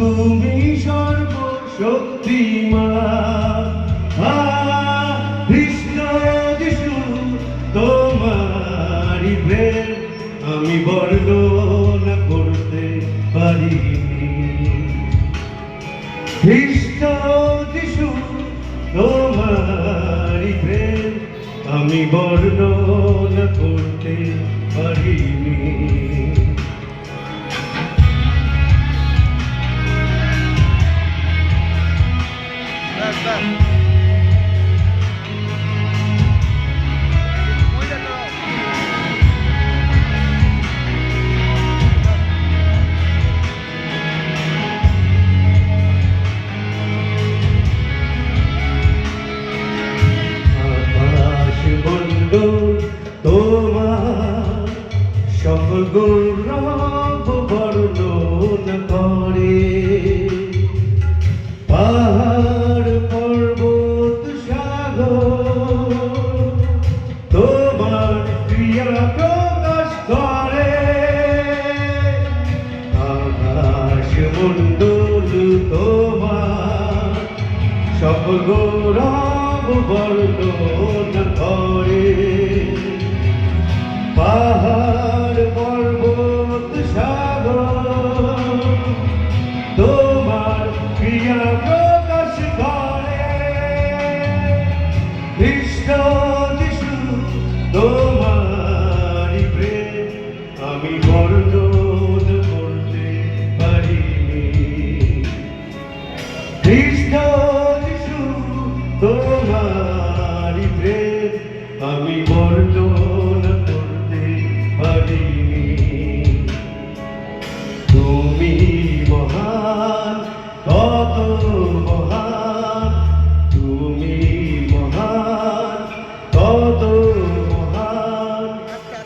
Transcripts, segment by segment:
তুমি সর্বশক্তিমান, কৃষ্ণ যিশু তোমারি প্রেম আমি বর্ণনা করতে পারিনি। কৃষ্ণ যিশু তোমারি প্রেম আমি বর্ণনা করতে পারিনি। তোমার সকল গৌরব বর্ণনা করে, পাহাড় পর্বত সাগর তোমার ক্রিয়া প্রকাশ করে। আকাশ মণ্ডল তোমার সকল গৌরব বর্ণনা করে, পাহাড় পর্বত সাগর তোমার ক্রিয়া প্রকাশ করে। কৃষ্ণ যিশু তোমারি প্রেম আমি বর্ণনা করতে পারিনি। কৃষ্ণ যিশু তোমারি প্রেম আমি বর্ণনা করতে পারিনি। তুমি মহান, কত মহান, তুমি মহান, কত মহান,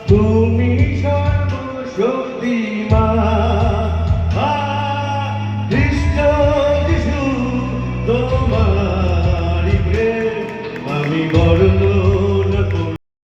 তুমি সর্বশক্তি